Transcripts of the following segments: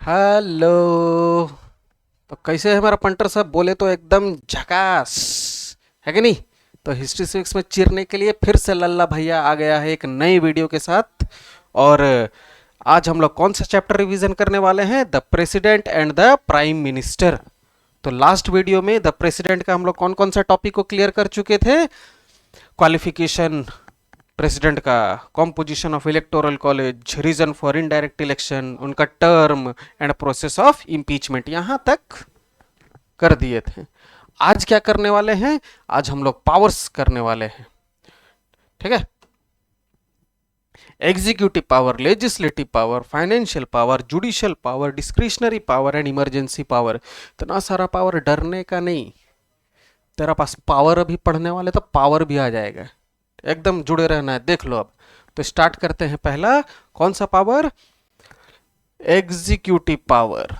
Hello. तो कैसे है हमारा पंटर साहब? बोले तो एकदम झकास है कि नहीं? तो हिस्ट्री सिविक्स में चिरने के लिए फिर से लल्ला भैया आ गया है एक नई वीडियो के साथ। और आज हम लोग कौन सा चैप्टर रिवीजन करने वाले हैं? The president and the prime minister. तो लास्ट वीडियो में द प्रेसिडेंट का हम लोग कौन कौन सा टॉपिक को क्लियर कर चुके थे? क्वालिफिकेशन प्रेसिडेंट का, composition of electoral college, reason for indirect election, उनका term and process of impeachment, यहां तक कर दिए थे। आज क्या करने वाले हैं? आज हम लोग पावर्स करने वाले हैं। ठीक है? Executive power, legislative power, financial power, judicial power, discretionary power and emergency power. इतना सारा पावर डरने का नहीं। तेरा पास पावर अभी पढ़ने वाले तो पावर भी आ जाएगा। एकदम जुड़े रहना है, देख लो अब। तो स्टार्ट करते हैं। पहला कौन सा पावर? Executive power.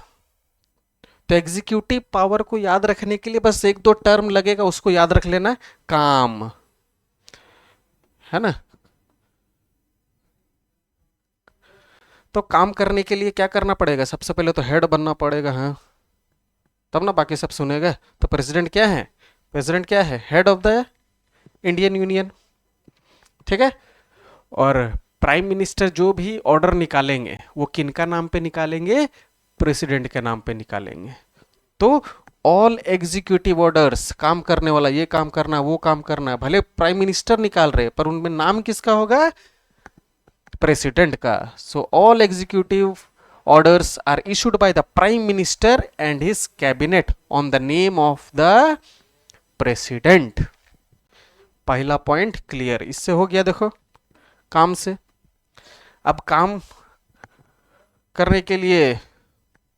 तो एग्जीक्यूटिव पावर को याद रखने के लिए बस एक दो टर्म लगेगा, उसको याद रख लेना। काम, है ना? तो काम करने के लिए क्या करना पड़ेगा? सबसे पहले तो हेड बनना पड़ेगा, हाँ, तब ना बाकी सब सुनेगा। तो प्रेसिडेंट क्या है? प्रेसिडेंट क्या है? Head of the Indian union. ठीक है? और प्राइम मिनिस्टर जो भी ऑर्डर निकालेंगे वो किनका नाम पे निकालेंगे? प्रेसिडेंट के नाम पे निकालेंगे। तो ऑल एग्जीक्यूटिव ऑर्डर्स, काम करने वाला, ये काम करना, वो काम करना, भले प्राइम मिनिस्टर निकाल रहे पर उनमें नाम किसका होगा? प्रेसिडेंट का। So all executive orders are issued by the prime minister and his cabinet on the name of the president. पहला पॉइंट क्लियर, इससे हो गया। देखो, काम से। अब काम करने के लिए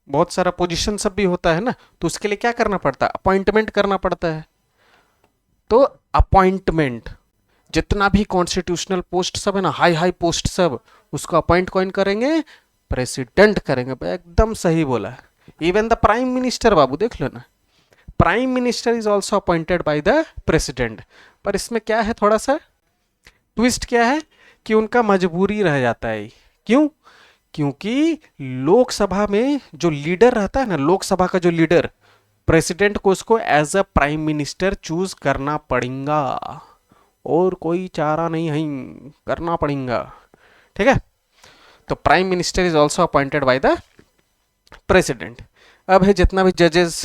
बहुत सारा पोजीशन सब भी होता है ना, तो उसके लिए क्या करना पड़ता है? अपॉइंटमेंट करना पड़ता है। तो अपॉइंटमेंट, जितना भी कॉन्स्टिट्यूशनल पोस्ट सब है ना, हाई हाई पोस्ट सब, उसको अपॉइंट कौन करेंगे? प्रेसिडेंट करेंगे। एकदम सही बोला। इवन द प्राइम मिनिस्टर, बाबू देख लो ना, prime minister is also appointed by the president. पर इसमें क्या है, थोड़ा सा ट्विस्ट क्या है कि उनका मजबूरी रह जाता है। क्यों? क्योंकि लोकसभा में जो लीडर रहता है ना, लोकसभा का जो लीडर, प्रेसिडेंट को उसको as a prime minister choose करना पड़ेगा, और कोई चारा नहीं है, करना पड़ेगा। ठीक है? तो prime minister is also appointed by the president. अब है जितना भी जजेस,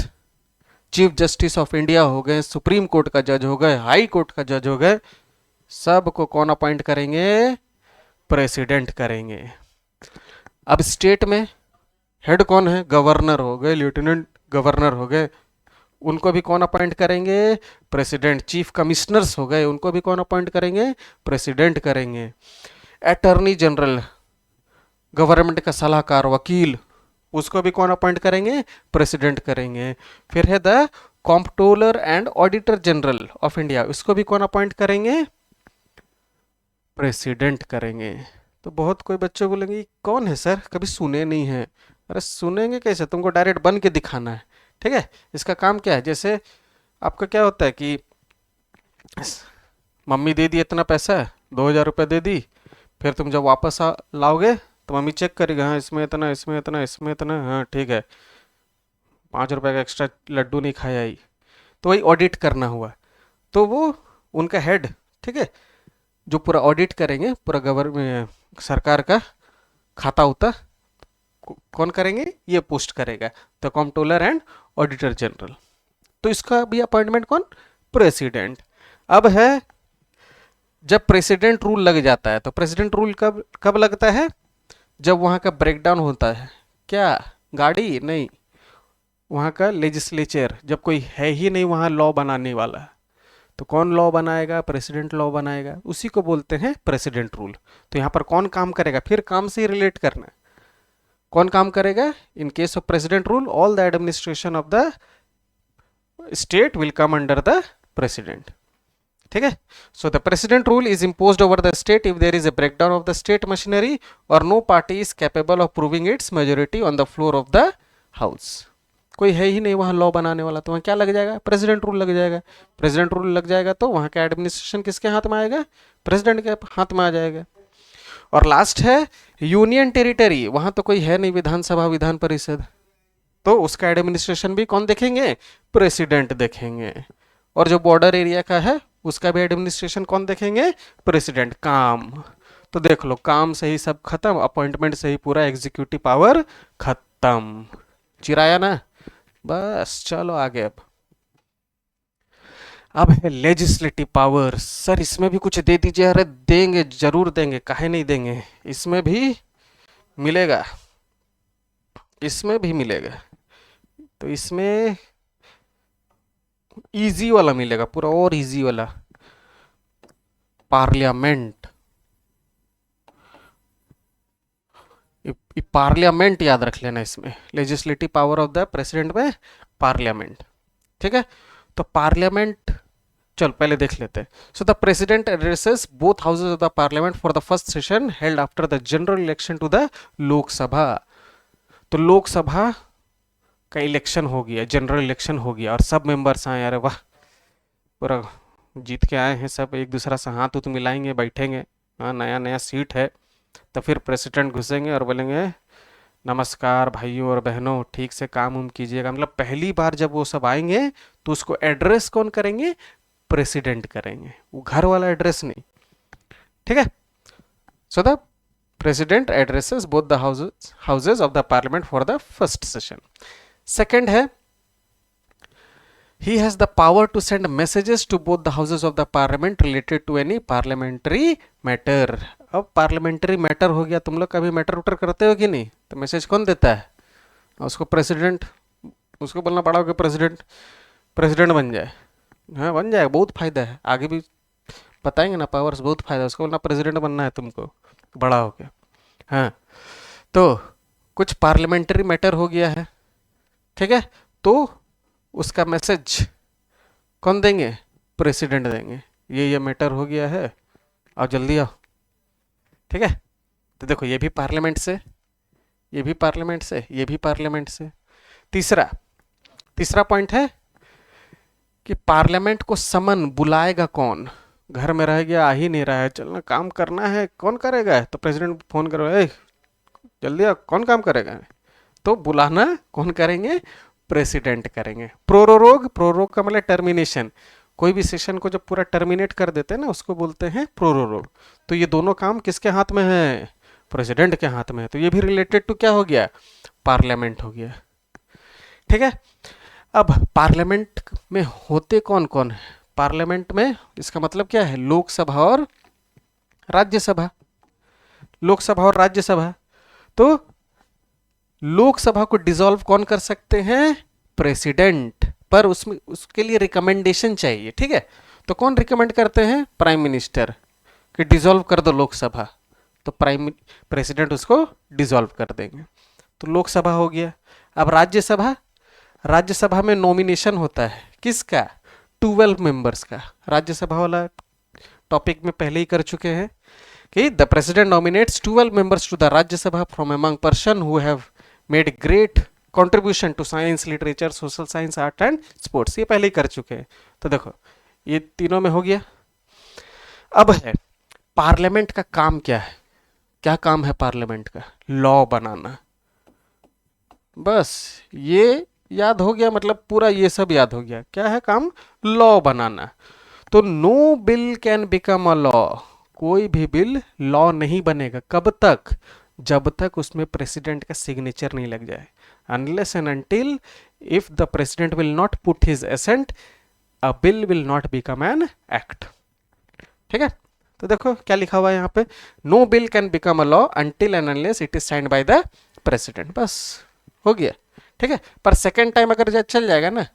चीफ जस्टिस ऑफ इंडिया हो गए, सुप्रीम कोर्ट का जज हो गए, हाई कोर्ट का जज हो गए, सबको कौन अपॉइंट करेंगे? प्रेसिडेंट करेंगे। अब स्टेट में हेड कौन है? गवर्नर हो गए, लेफ्टिनेंट गवर्नर हो गए, उनको भी कौन अपॉइंट करेंगे? प्रेसिडेंट। चीफ कमिश्नर्स हो गए, उनको भी कौन अपॉइंट करेंगे? प्रेसिडेंट करेंगे। अटॉर्नी जनरल, गवर्नमेंट का सलाहकार, वकील, उसको भी कौन अपॉइंट करेंगे? प्रेसिडेंट करेंगे। फिर है the comptroller and auditor general of India, उसको भी कौन अपॉइंट करेंगे? प्रेसिडेंट करेंगे। तो बहुत कोई बच्चे बोलेंगे कौन है सर, कभी सुने नहीं है। अरे सुनेंगे कैसे, तुमको डायरेक्ट बन के दिखाना है। ठीक है? इसका काम क्या है? जैसे आपका क्या होता है कि मम्मी दे दी इतना पैसा, 2,000 रुपये दे दी, फिर तुम जब वापस लाओगे तो मम्मी चेक करेगा, हाँ इसमें इतना, इसमें इतना, इसमें इतना, हाँ ठीक है, 5 रुपये का एक्स्ट्रा लड्डू नहीं खाया ही। तो वही ऑडिट करना हुआ। तो वो उनका हेड, ठीक है, जो पूरा ऑडिट करेंगे, पूरा गवर्नमेंट सरकार का खाता उता कौन करेंगे? ये पोस्ट करेगा, the comptroller and auditor general. तो इसका भी अपॉइंटमेंट कौन? प्रेसिडेंट। अब है जब प्रेसिडेंट रूल लग जाता है, तो प्रेसिडेंट रूल कब कब लगता है? जब वहाँ का ब्रेकडाउन होता है। क्या? गाड़ी नहीं, वहाँ का लेजिस्लेचर, जब कोई है ही नहीं वहाँ लॉ बनाने वाला, तो कौन लॉ बनाएगा? प्रेसिडेंट लॉ बनाएगा। उसी को बोलते हैं प्रेसिडेंट रूल। तो यहाँ पर कौन काम करेगा? फिर काम से ही रिलेट करना है। कौन काम करेगा? In case of president rule, all the administration of the state will come under the president. ठीक है? So the president rule is imposed over the state if there is a breakdown of the state machinery और no party is capable of proving its majority on the floor of the house. कोई है ही नहीं वहाँ law बनाने वाला, तो वहाँ क्या लग जाएगा? प्रेसिडेंट रूल लग जाएगा। प्रेसिडेंट रूल लग जाएगा तो वहाँ का एडमिनिस्ट्रेशन किसके हाथ में आएगा? प्रेसिडेंट के हाथ में आ जाएगा। और लास्ट है यूनियन टेरिटरी, वहां तो कोई है नहीं विधानसभा विधान परिषद, तो उसका एडमिनिस्ट्रेशन भी कौन देखेंगे, प्रेसिडेंट देखेंगे। और जो बॉर्डर एरिया का है उसका भी एडमिनिस्ट्रेशन कौन देखेंगे, प्रेसिडेंट। काम तो देख लो, काम से ही सब खत्म, अपॉइंटमेंट से ही पूरा एग्जीक्यूटिव पावर खत्म। चिराया ना, बस चलो आगे। अब है लेजिस्लेटिव पावर। सर इसमें भी कुछ दे दीजिए। अरे देंगे, जरूर देंगे, काहे नहीं देंगे, इसमें भी मिलेगा, इसमें भी मिलेगा। तो इसमें इजी वाला मिलेगा, पूरा और इजी वाला। पार्लियामेंट, पार्लियामेंट याद रख लेना इसमें, legislative power of the president में पार्लियामेंट। ठीक है, तो पार्लियामेंट चल पहले देख लेते हैं। So the president addresses both houses of the parliament for the first session held after the general election to the Lok Sabha. तो लोकसभा का इलेक्शन हो गया, जनरल इलेक्शन हो गया, और सब मेंबर्स आए, अरे वाह पूरा जीत के आए हैं सब, एक दूसरा से हाथ उत मिलाएंगे, बैठेंगे, हाँ नया नया सीट है। तो फिर प्रेसिडेंट घुसेंगे और बोलेंगे नमस्कार भाइयों और बहनों, ठीक से काम उम कीजिएगा। मतलब पहली बार जब वो सब आएंगे तो उसको एड्रेस कौन करेंगे, प्रेसिडेंट करेंगे, वो घर वाला एड्रेस नहीं। ठीक है, so the president addresses both the houses of the parliament for the first session. Second है he has the power to send messages to both the houses of the parliament related to any parliamentary matter। अब parliamentary matter हो गया, तुम लोग कभी matter उटर करते हो कि नहीं, तो मैसेज कौन देता है, उसको प्रेसिडेंट, उसको बोलना पड़ा कि प्रेसिडेंट, प्रेसिडेंट बन जाए। हाँ बन जाएगा, बहुत फायदा है, आगे भी बताएंगे ना, पावर्स बहुत फायदा है, उसको बोलना प्रेसिडेंट बनना है तुमको बड़ा हो गया। हाँ तो कुछ पार्लियामेंट्री मैटर हो गया है, ठीक है, तो उसका मैसेज कौन देंगे, प्रेसिडेंट देंगे, ये मैटर हो गया है, आओ जल्दी आओ। ठीक है, तो देखो ये भी पार्लियामेंट से, ये भी पार्लियामेंट से, ये भी पार्लियामेंट से। तीसरा, तीसरा पॉइंट है कि पार्लियामेंट को समन बुलाएगा कौन, घर में रह गया, आ ही नहीं रहा है, चलना काम करना है, कौन करेगा, तो प्रेसिडेंट फोन करो, ए जल्दी आओ, कौन काम करेगा, तो बुलाना कौन करेंगे, प्रेसिडेंट करेंगे। प्रोरोग, प्रोरोग का मतलब टर्मिनेशन, कोई भी सेशन को जब पूरा टर्मिनेट कर देते हैं ना उसको बोलते हैं प्रोरोग। तो ये दोनों काम किसके हाथ में है, प्रेसिडेंट के हाथ में है, तो ये भी रिलेटेड टू क्या हो गया, पार्लियामेंट हो गया। ठीक है, अब पार्लियामेंट में होते कौन कौन है, पार्लियामेंट में इसका मतलब क्या है, लोकसभा और राज्यसभा, लोकसभा और राज्यसभा। तो लोकसभा को डिसॉल्व कौन कर सकते हैं, प्रेसिडेंट, पर उसमें उसके लिए रिकमेंडेशन चाहिए। ठीक है, तो कौन रिकमेंड करते हैं, प्राइम मिनिस्टर, कि डिसॉल्व कर दो लोकसभा, तो प्रेसिडेंट उसको डिसॉल्व कर देंगे। तो लोकसभा हो गया। अब राज्यसभा, राज्यसभा में नॉमिनेशन होता है किसका, 12 मेंबर्स का। राज्यसभा वाला टॉपिक में पहले ही कर चुके हैं कि the president nominates 12 members to the Rajya Sabha from among person who have made great contribution to science, literature, social science, art and sports, ये पहले ही कर चुके हैं। तो देखो ये तीनों में हो गया। अब है पार्लियामेंट का काम क्या है, क्या काम है पार्लियामेंट का, लॉ बनाना। बस ये याद हो गया, मतलब पूरा ये सब याद हो गया, क्या है काम, लॉ बनाना। तो no bill can become a law, कोई भी बिल लॉ नहीं बनेगा, कब तक, जब तक उसमें प्रेसिडेंट का सिग्नेचर नहीं लग जाए, unless and until if the president will not put his assent a bill will not become an act. ठीक है, तो देखो क्या लिखा हुआ है यहाँ पे, no bill can become a law until and unless it is signed by the president, बस हो गया। ठीक है, पर सेकेंड टाइम अगर चल जाएगा ना,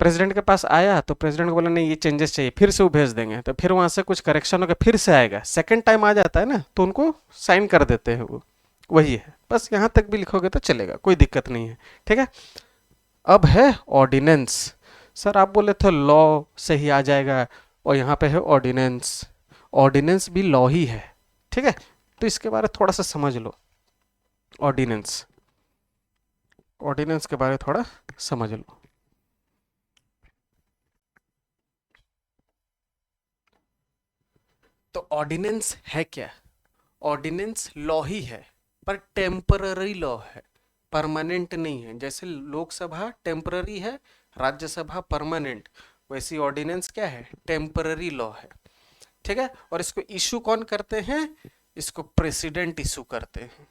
प्रेसिडेंट के पास आया तो प्रेसिडेंट को बोला नहीं ये चेंजेस चाहिए, फिर से वो भेज देंगे, तो फिर वहां से कुछ करेक्शन होगा, फिर से आएगा, सेकंड टाइम आ जाता है ना तो उनको साइन कर देते हैं वो, वही है। बस यहां तक भी लिखोगे तो चलेगा, कोई दिक्कत नहीं है। ठीक है, अब है ऑर्डिनेंस। सर आप बोले थे लॉ से ही आ जाएगा, और यहाँ पे है ऑर्डिनेंस, ऑर्डिनेंस भी लॉ ही है। ठीक है, तो इसके बारे में थोड़ा सा समझ लो, ऑर्डिनेंस, ऑर्डिनेंस के बारे में थोड़ा समझ लो। तो ऑर्डिनेंस है क्या, ऑर्डिनेंस लॉ ही है, पर टेम्पररी लॉ है, परमानेंट नहीं है। जैसे लोकसभा टेम्पररी है, राज्यसभा परमानेंट, वैसी ऑर्डिनेंस क्या है, टेम्पररी लॉ है। ठीक है, और इसको इशू कौन करते हैं, इसको प्रेसिडेंट इशू करते हैं।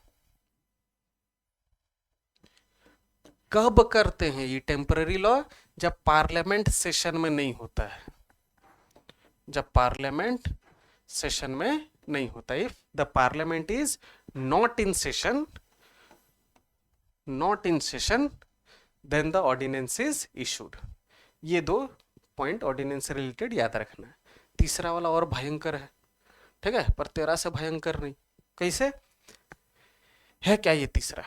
कब करते हैं ये टेम्पररी लॉ, जब पार्लियामेंट सेशन में नहीं होता है, जब पार्लियामेंट सेशन में नहीं होता। If the parliament is not in session, then the ordinance is issued. ये दो पॉइंट ऑर्डिनेंस से रिलेटेड याद रखना है। तीसरा वाला और भयंकर है, ठीक है, पर तेरा से भयंकर नहीं। कैसे है क्या ये तीसरा,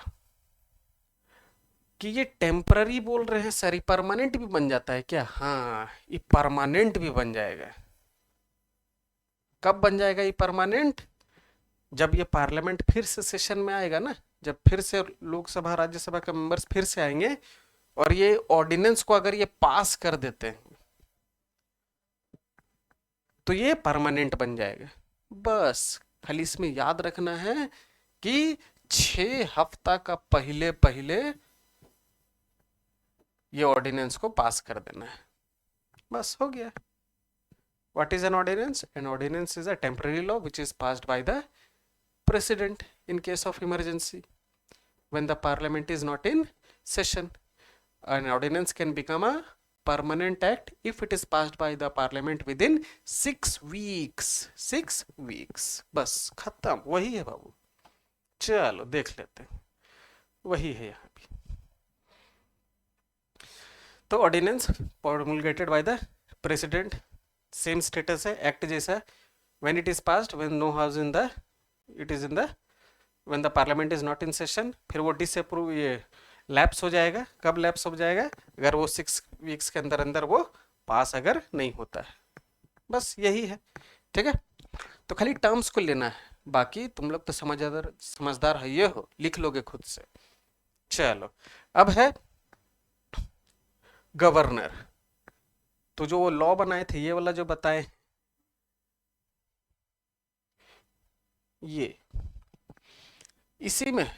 कि ये टेम्पररी बोल रहे हैं सर, परमानेंट भी बन जाता है क्या? हाँ, ये परमानेंट भी बन जाएगा। कब बन जाएगा ये परमानेंट, जब ये पार्लियामेंट फिर से सेशन में आएगा ना, जब फिर से लोकसभा राज्यसभा के मेंबर्स फिर से आएंगे और ये ऑर्डिनेंस को अगर ये पास कर देते हैं तो ये परमानेंट बन जाएगा। बस खाली इसमें याद रखना है कि 6 हफ्ता का पहले पहले ये ऑर्डिनेंस को पास कर देना है, बस हो गया। What is an ordinance? An ordinance is a temporary law which is passed by the president in case of emergency when the parliament is not in session. An ordinance can become a permanent act if it is passed by the parliament within 6 weeks. 6 weeks, बस खत्म। वही है बाबू, चलो देख लेते हैं, वही है यहाँ भी। तो ordinance promulgated by the president, same status है, एक्ट जैसा, when it is passed, when no house in the, it is in the, when the parliament is not in session. फिर वो डिसअप्रूव, ये लैप्स हो जाएगा। कब लैप्स हो जाएगा, अगर वो 6 वीक्स के अंदर अंदर वो पास अगर नहीं होता है। बस यही है, ठीक है। तो खाली टर्म्स को लेना है, बाकी तुम लोग तो समझदार है, ये हो, लिख लोगे खुद से। चलो, अब है गवर्नर। तो जो वो लॉ बनाए थे, ये वाला जो बताए, ये इसी में,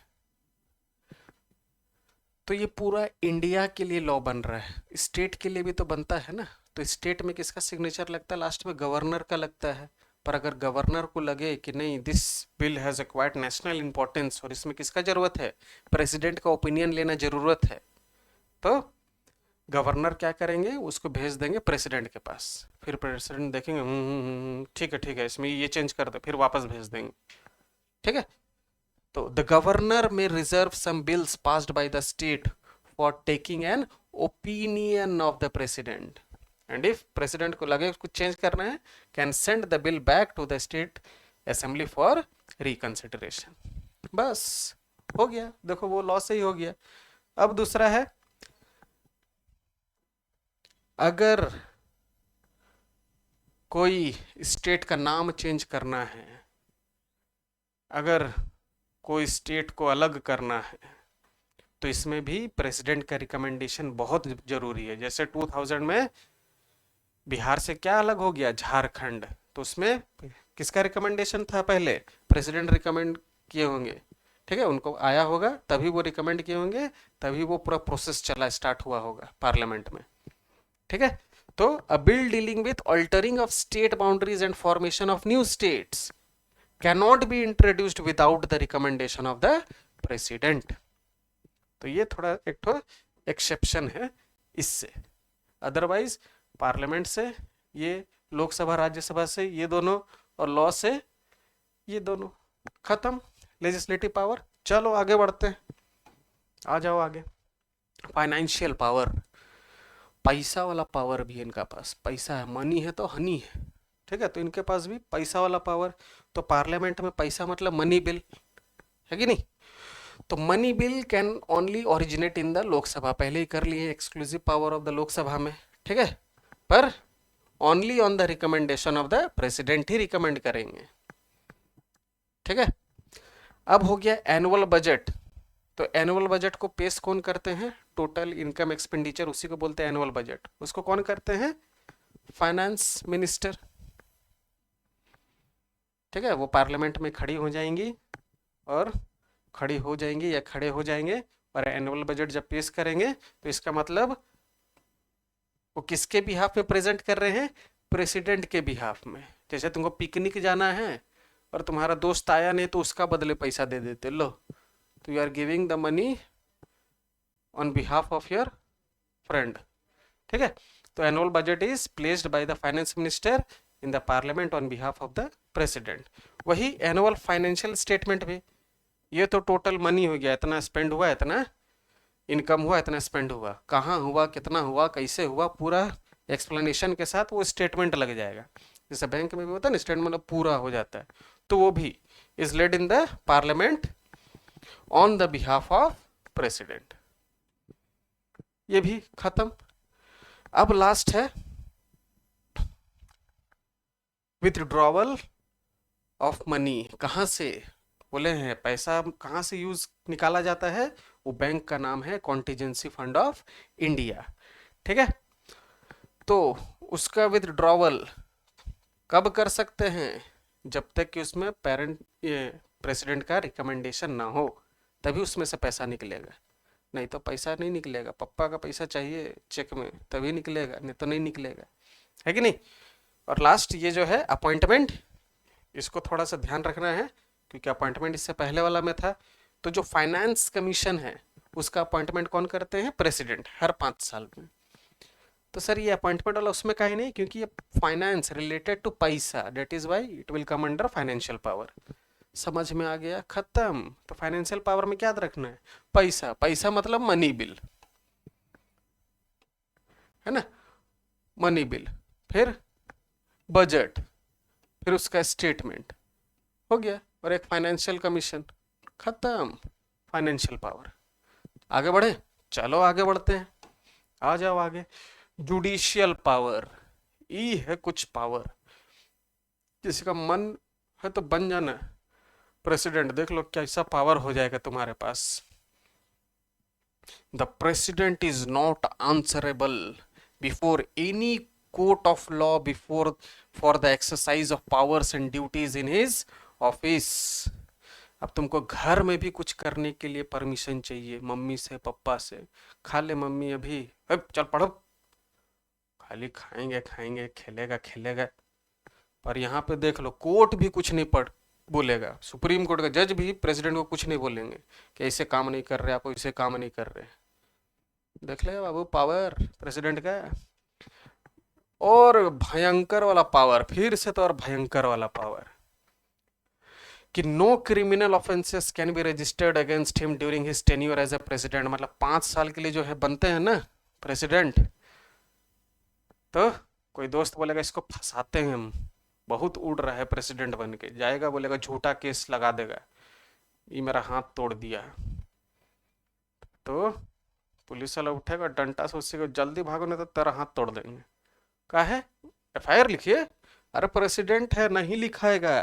तो ये पूरा इंडिया के लिए लॉ बन रहा है, स्टेट के लिए भी तो बनता है ना। तो स्टेट में किसका सिग्नेचर लगता है, लास्ट में गवर्नर का लगता है। पर अगर गवर्नर को लगे कि नहीं, this bill has acquired national importance और इसमें किसका जरूरत है, प्रेसिडेंट का ओपिनियन लेना जरूरत है, तो गवर्नर क्या करेंगे, उसको भेज देंगे प्रेसिडेंट के पास। फिर प्रेसिडेंट देखेंगे, ठीक है, इसमें ये चेंज कर दे, फिर वापस भेज देंगे, ठीक है। तो the governor may reserve some bills passed by the state for taking an opinion of the president, and if president को लगे कुछ चेंज करना है, can send the bill back to the state assembly for reconsideration. बस हो गया, देखो वो लॉ से ही हो गया। अब दूसरा है, अगर कोई स्टेट का नाम चेंज करना है, अगर कोई स्टेट को अलग करना है, तो इसमें भी प्रेसिडेंट का रिकमेंडेशन बहुत जरूरी है। जैसे 2000 में बिहार से क्या अलग हो गया, झारखंड, तो उसमें किसका रिकमेंडेशन था, पहले प्रेसिडेंट रिकमेंड किए होंगे, ठीक है, उनको आया होगा, तभी वो रिकमेंड किए होंगे, तभी वो पूरा प्रोसेस चला, स्टार्ट हुआ होगा पार्लियामेंट में, ठीक है। तो अ bill dealing with altering of state boundaries and formation of new states cannot be introduced without the recommendation of the president। तो ये थोड़ा एक तो एक्सेप्शन है इससे, अदरवाइज पार्लियामेंट से, ये लोकसभा राज्यसभा से ये दोनों, और लॉ से ये दोनों, खत्म लेजिस्लेटिव पावर। चलो आगे बढ़ते हैं, आ जाओ आगे। फाइनेंशियल पावर, पैसा वाला पावर भी इनका पास, पैसा है, मनी है तो हनी है, ठीक है, तो इनके पास भी पैसा वाला पावर। तो पार्लियामेंट में पैसा मतलब मनी बिल है कि नहीं, तो money bill can only originate in the Lok Sabha, पहले ही कर लिए, exclusive power of the Lok Sabha में, ठीक है, पर only on the recommendation of the president he recommend करेंगे, ठीक है। अब हो गया एनुअल बजट। तो एनुअल बजट को पेश कौन करते हैं, टोटल इनकम एक्सपेंडिचर, उसी को बोलते हैं एनुअल बजट। उसको कौन करते हैं, फाइनेंस मिनिस्टर। ठीक है, वो पार्लियामेंट में खड़ी हो जाएंगी और खड़ी हो जाएंगी या खड़े हो जाएंगे और एनुअल बजट जब पेश करेंगे तो इसका मतलब वो किसके बिहाफ में प्रेजेंट कर रहे हैं, प्रेसिडेंट के बिहाफ में। जैसे तुमको पिकनिक जाना है और तुम्हारा दोस्त आया नहीं तो उसका बदले पैसा दे देते, लो तो you are giving the money on behalf of your friend. ठीक है, तो annual budget is placed by the finance minister in the parliament on behalf of the president. वही एनुअल फाइनेंशियल स्टेटमेंट भी, ये तो टोटल मनी हो गया, इतना स्पेंड हुआ, इतना इनकम हुआ, इतना स्पेंड हुआ, कहाँ हुआ, कितना हुआ, कैसे हुआ, पूरा एक्सप्लेनेशन के साथ वो स्टेटमेंट लग जाएगा। जैसे बैंक में भी होता है ना स्टेटमेंट, मतलब पूरा हो जाता है, तो वो भी is laid in the parliament on the behalf of president. ये भी खत्म। अब लास्ट है विथड्रॉवल ऑफ मनी। कहाँ से बोले हैं, पैसा कहाँ से यूज निकाला जाता है, वो बैंक का नाम है कॉन्टीजेंसी फंड ऑफ इंडिया। ठीक है, तो उसका विथड्रॉवल कब कर सकते हैं, जब तक कि उसमें प्रेसिडेंट का रिकमेंडेशन ना हो, तभी उसमें से पैसा निकलेगा, नहीं तो पैसा नहीं निकलेगा। पप्पा का पैसा चाहिए चेक में तभी निकलेगा, नहीं तो नहीं निकलेगा, है कि नहीं। और लास्ट ये जो है अपॉइंटमेंट, इसको थोड़ा सा ध्यान रखना है क्योंकि अपॉइंटमेंट इससे पहले वाला में था। तो जो फाइनेंस कमीशन है उसका अपॉइंटमेंट कौन करते हैं, प्रेसिडेंट, हर 5 साल में। तो सर ये अपॉइंटमेंट वाला उसमें का ही नहीं, क्योंकि ये फाइनेंस रिलेटेड टू पैसा, that is why it will come under financial power. समझ में आ गया, खत्म। तो फाइनेंशियल पावर में क्या याद रखना है, पैसा, पैसा मतलब मनी बिल, है ना, मनी बिल, फिर बजट, फिर उसका स्टेटमेंट हो गया, और एक फाइनेंशियल कमीशन, खत्म फाइनेंशियल पावर। आगे बढ़े, चलो आगे बढ़ते हैं, आ जाओ आगे। जुडिशियल पावर, ई है कुछ पावर, किसी का मन है तो बन जाना प्रेसिडेंट, देख लो कैसा पावर हो जाएगा तुम्हारे पास। The president is not answerable before any court of law before for the exercise of powers and duties in his office. अब तुमको घर में भी कुछ करने के लिए परमिशन चाहिए मम्मी से, पापा से, खा ले मम्मी अभी, अब चल पढ़ो, खाली खाएंगे खाएंगे, खेलेगा खेलेगा। पर यहाँ पे देख लो कोर्ट भी कुछ नहीं पढ़ बोलेगा, सुप्रीम कोर्ट का जज भी प्रेसिडेंट को कुछ नहीं बोलेंगे कि ऐसे काम नहीं कर रहे आप, ऐसे काम नहीं कर रहे। देख ले बाबू पावर प्रेसिडेंट का। और भयंकर वाला पावर, फिर से तो और भयंकर वाला पावर कि no criminal offences can be registered against him during his tenure as a president. मतलब 5 साल के लिए जो है बनते हैं ना प्रेसिडेंट, तो कोई दोस्त बोलेगा इसको फंसाते हैं हम, बहुत उड़ रहा है प्रेसिडेंट बन के, जाएगा बोलेगा झूठा केस लगा देगा, ये मेरा हाथ तोड़ दिया, तो पुलिस वाला उठेगा डंडा से, उससे जल्दी भागो नहीं तो तेरा हाथ तोड़ देंगे। क्या है, एफआईआर लिखिए, अरे प्रेसिडेंट है, नहीं लिखाएगा,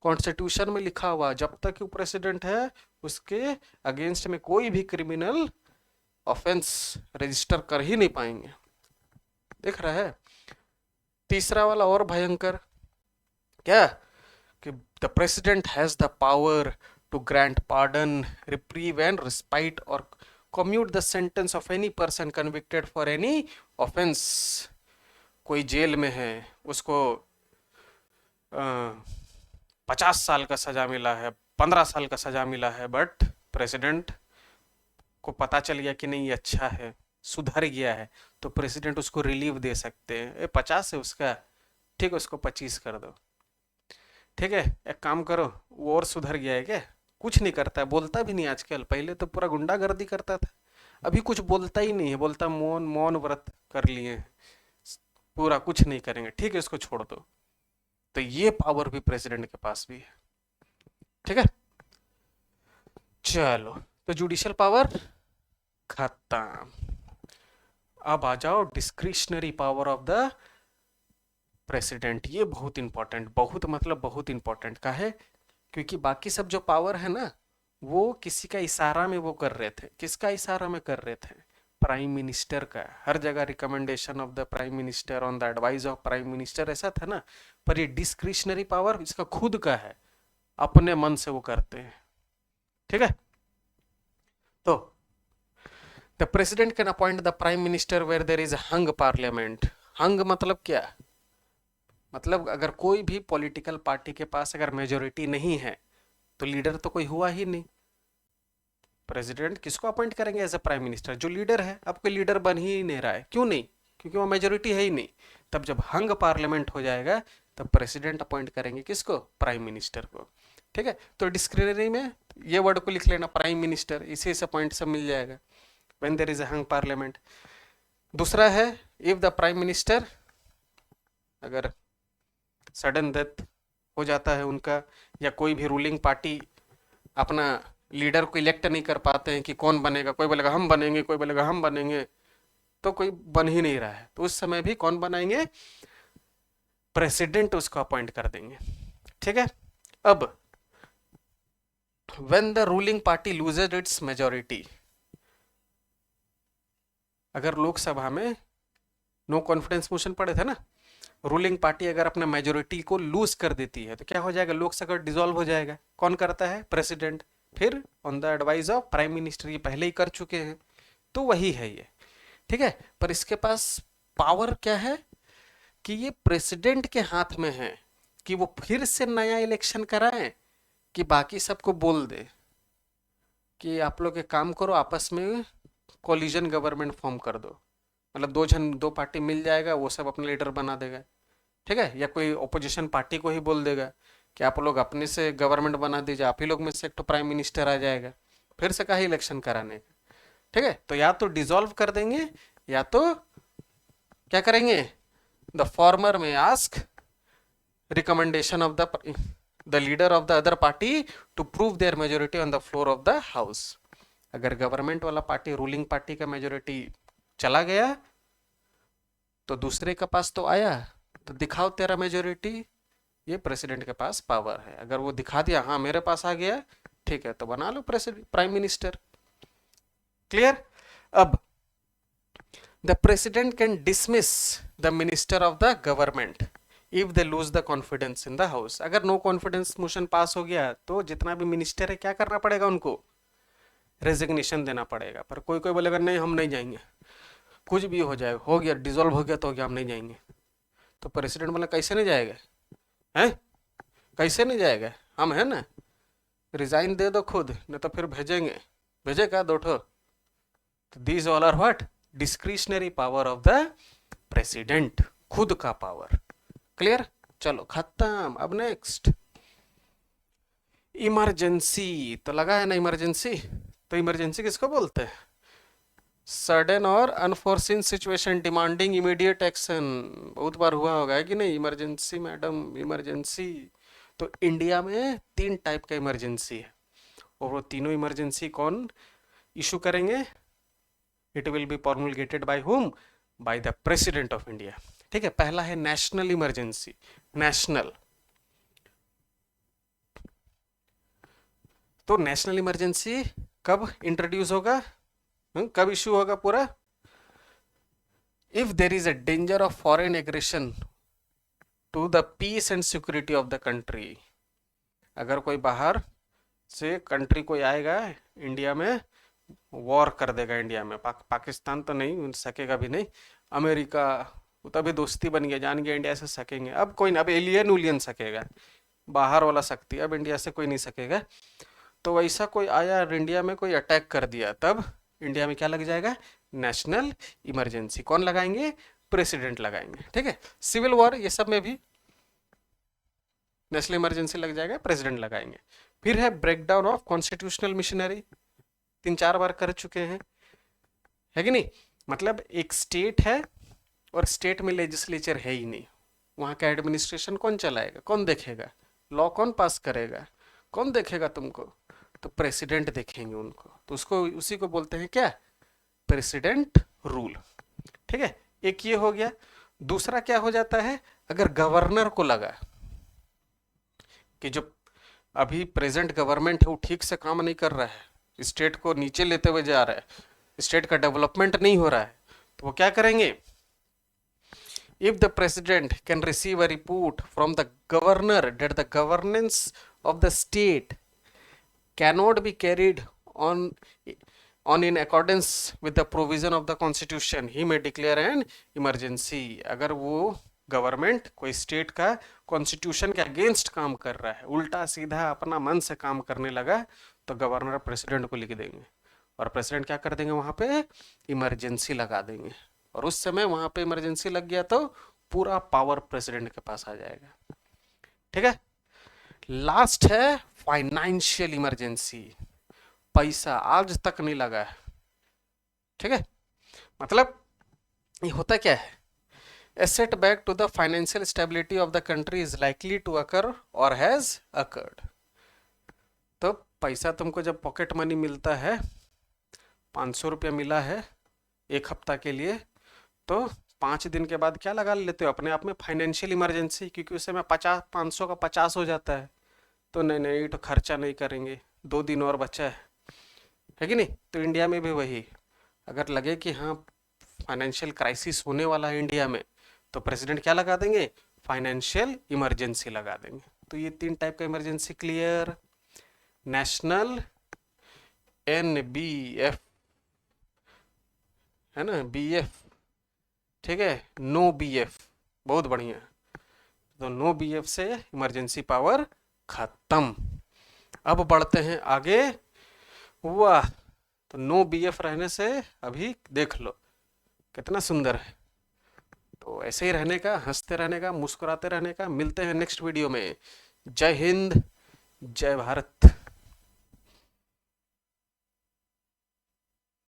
कॉन्स्टिट्यूशन में लिखा हुआ जब तक वो प्रेसिडेंट है उसके अगेंस्ट में कोई भी क्रिमिनल ऑफेंस रजिस्टर कर ही नहीं पाएंगे। देख रहा है। तीसरा वाला और भयंकर, क्या कि the president has the power to grant pardon, reprieve and respite और commute the sentence of any person convicted for any offence. कोई जेल में है, उसको 50 साल का सजा मिला है, 15 साल का सजा मिला है, बट प्रेसिडेंट को पता चल गया कि नहीं ये अच्छा है, सुधर गया है, तो प्रेसिडेंट उसको रिलीव दे सकते हैं। 50 है उसका, ठीक है उसको 25 कर दो, ठीक है एक काम करो, वो और सुधर गया है क्या, कुछ नहीं करता है, बोलता भी नहीं आजकल, पहले तो पूरा गुंडागर्दी करता था, अभी कुछ बोलता ही नहीं है, बोलता मौन मौन व्रत कर लिए, पूरा कुछ नहीं करेंगे, ठीक है इसको छोड़ दो। तो ये पावर भी प्रेसिडेंट के पास भी है, ठीक है। चलो तो जुडिशियल पावर खत्म। अब आ जाओ discretionary power of the president. ये बहुत इंपॉर्टेंट, बहुत मतलब बहुत इंपॉर्टेंट का है, क्योंकि बाकी सब जो पावर है ना वो किसी का इशारा में वो कर रहे थे। किसका इशारा में कर रहे थे, प्राइम मिनिस्टर का, हर जगह recommendation of the prime minister, on the advice of prime minister, ऐसा था ना। पर ये डिस्क्रिशनरी पावर इसका खुद का है, अपने मन से वो करते हैं, ठीक है। तो the president can appoint the prime minister where there is hung parliament. Hung मतलब क्या? मतलब अगर कोई भी पॉलिटिकल पार्टी के पास अगर मेजोरिटी नहीं है तो लीडर तो कोई हुआ ही नहीं। प्रेसिडेंट किसको अपॉइंट करेंगे एज अ प्राइम मिनिस्टर? जो लीडर है। अब कोई लीडर बन ही नहीं रहा है, क्यों नहीं? क्योंकि वो मेजोरिटी है ही नहीं। तब जब हंग पार्लियामेंट हो जाएगा तब प्रेसिडेंट अपॉइंट करेंगे किसको? प्राइम मिनिस्टर को, ठीक है। तो डिस्क्रिशनरी में ये वर्ड को लिख लेना, प्राइम मिनिस्टर, इसी से पॉइंट सब मिल जाएगा when there is a hung parliament. दूसरा है इफ द प्राइम मिनिस्टर, अगर सडन डेथ हो जाता है उनका, या कोई भी रूलिंग पार्टी अपना लीडर को इलेक्ट नहीं कर पाते हैं कि कौन बनेगा, कोई बोलेगा हम बनेंगे, कोई बोलेगा हम बनेंगे, तो कोई बन ही नहीं रहा है, तो उस समय भी कौन बनाएंगे? प्रेसिडेंट उसको अपॉइंट कर देंगे, ठीक है। अब when the ruling party loses it's majority, अगर लोकसभा में नो कॉन्फिडेंस मोशन पड़े थे ना, रूलिंग पार्टी अगर अपना मेजोरिटी को लूज कर देती है तो क्या हो जाएगा? लोकसभा डिसॉल्व हो जाएगा। कौन करता है? प्रेसिडेंट, फिर on the advice of prime minister. ये पहले ही कर चुके हैं, तो वही है ये, ठीक है। पर इसके पास पावर क्या है कि ये प्रेसिडेंट के हाथ में है कि वो फिर से नया इलेक्शन कराएं कि बाकी सबको बोल दे कि आप लोग एक काम करो, आपस में कोलिजन गवर्नमेंट फॉर्म कर दो। मतलब दो पार्टी मिल जाएगा, वो सब अपने लीडर बना देगा, ठीक है। या कोई ओपोजिशन पार्टी को ही बोल देगा कि आप लोग अपने से गवर्नमेंट बना दीजिए, आप ही लोग में से एक तो प्राइम मिनिस्टर आ जाएगा, फिर से कहा इलेक्शन कराने का, ठीक है। तो या तो डिसॉल्व कर देंगे या तो क्या करेंगे? The former may ask recommendation of the leader of the other party to prove their majority on the floor of the house. अगर गवर्नमेंट वाला पार्टी, रूलिंग पार्टी का मेजोरिटी चला गया तो दूसरे के पास तो आया, तो दिखाओ तेरा मेजोरिटी। ये प्रेसिडेंट के पास पावर है। अगर वो दिखा दिया हाँ मेरे पास आ गया, ठीक है, तो बना लो प्रेसिडेंट, प्राइम मिनिस्टर। क्लियर? अब the president can dismiss the minister of the government if they lose the confidence in the house. अगर नो कॉन्फिडेंस मोशन पास हो गया तो जितना भी मिनिस्टर है क्या करना पड़ेगा? उनको रेजिग्नेशन देना पड़ेगा। पर कोई कोई बोलेगा नहीं हम नहीं जाएंगे, कुछ भी हो जाए, हो गया डिसॉल्व हो गया तो हो गया, हम नहीं जाएंगे। तो प्रेसिडेंट बोला कैसे नहीं जाएगा? हैं? कैसे नहीं जाएगा? हम है ना, रिजाइन दे दो खुद, नहीं तो फिर भेजेंगे। भेजेगा दो ठो। तो these all are what? Discretionary power of the president, खुद का पावर। क्लियर? चलो खत्म। अब नेक्स्ट इमरजेंसी। तो लगा है ना इमरजेंसी? तो इमरजेंसी किसको बोलते हैं? सडन और unforeseen situation demanding immediate action. बहुत बार हुआ होगा कि नहीं? Emergency madam, emergency. तो इंडिया में 3 टाइप का इमरजेंसी है, और वो तीनों इमरजेंसी कौन इशू करेंगे? It will be promulgated by whom? By the president of India, ठीक है। पहला है नेशनल इमरजेंसी। नेशनल, तो नेशनल इमरजेंसी कब इंट्रोड्यूस होगा, कब इशू होगा पूरा? If there is a danger of foreign aggression to the peace and security of the country. अगर कोई बाहर से कंट्री कोई आएगा इंडिया में, वॉर कर देगा इंडिया में, पाकिस्तान तो नहीं सकेगा भी नहीं, अमेरिका, तभी दोस्ती बन गया, जान गया इंडिया से सकेंगे। अब कोई ना, अब एलियन उलियन सकेगा, बाहर वाला सकती, अब इंडिया से कोई नहीं सकेगा। तो वैसा कोई आया और इंडिया में कोई अटैक कर दिया, तब इंडिया में क्या लग जाएगा? National emergency. कौन लगाएंगे? प्रेसिडेंट लगाएंगे, ठीक है। सिविल वॉर ये सब में भी नेशनल इमरजेंसी लग जाएगा, प्रेसिडेंट लगाएंगे। फिर है ब्रेकडाउन ऑफ कॉन्स्टिट्यूशनल मिशनरी, 3-4 बार कर चुके हैं, है कि नहीं? मतलब एक स्टेट है और स्टेट में लेजिस्लेचर है ही नहीं, वहाँ का एडमिनिस्ट्रेशन कौन चलाएगा, कौन देखेगा, लॉ कौन पास करेगा, कौन देखेगा तुमको? तो प्रेसिडेंट देखेंगे उनको, तो उसको उसी को बोलते हैं क्या? प्रेसिडेंट रूल, ठीक है। एक ये हो गया। दूसरा क्या हो जाता है? अगर गवर्नर को लगा कि जो अभी प्रेजेंट गवर्नमेंट है वो ठीक से काम नहीं कर रहा है, स्टेट को नीचे लेते हुए जा रहा है, स्टेट का डेवलपमेंट नहीं हो रहा है, तो वो क्या करेंगे? If the president can receive a report from the governor that the governance of the state cannot be carried on on in accordance with the provision of the constitution, he may declare an emergency. अगर वो government कोई state का constitution के against काम कर रहा है, उल्टा सीधा अपना मन से काम करने लगा, तो गवर्नर प्रेसिडेंट को लिख देंगे और प्रेसिडेंट क्या कर देंगे? वहां पे इमरजेंसी लगा देंगे, और उस समय वहां पे इमरजेंसी लग गया तो पूरा पावर प्रेसिडेंट के पास आ जाएगा। ठीक है। लास्ट है फाइनेंशियल इमरजेंसी। पैसा आज तक नहीं लगा है। ठीक है, मतलब ये होता क्या है? A setback to the financial stability of the country is likely to occur or has occurred. तो पैसा तुमको जब पॉकेट मनी मिलता है, 500 रुपया मिला है एक हफ्ता के लिए, तो 5 दिन के बाद क्या लगा लेते हो अपने आप में? फाइनेंशियल इमरजेंसी, क्योंकि उस समय 500 का 50 हो जाता है, तो नहीं तो खर्चा नहीं करेंगे, 2 दिन और बचा है कि नहीं? तो इंडिया में भी वही, अगर लगे कि हाँ फाइनेंशियल क्राइसिस होने वाला है इंडिया में, तो प्रेसिडेंट क्या लगा देंगे? फाइनेंशियल इमरजेंसी लगा देंगे। तो ये 3 टाइप का इमरजेंसी क्लियर। नेशनल NBF है ना, BF, ठीक है, नो BF, बहुत बढ़िया। तो नो BF से इमरजेंसी पावर खत्म। अब बढ़ते हैं आगे। वाह, तो नो BF रहने से अभी देख लो कितना सुंदर है। तो ऐसे ही रहने का, हंसते रहने का, मुस्कुराते रहने का। मिलते हैं नेक्स्ट वीडियो में। जय हिंद, जय भारत।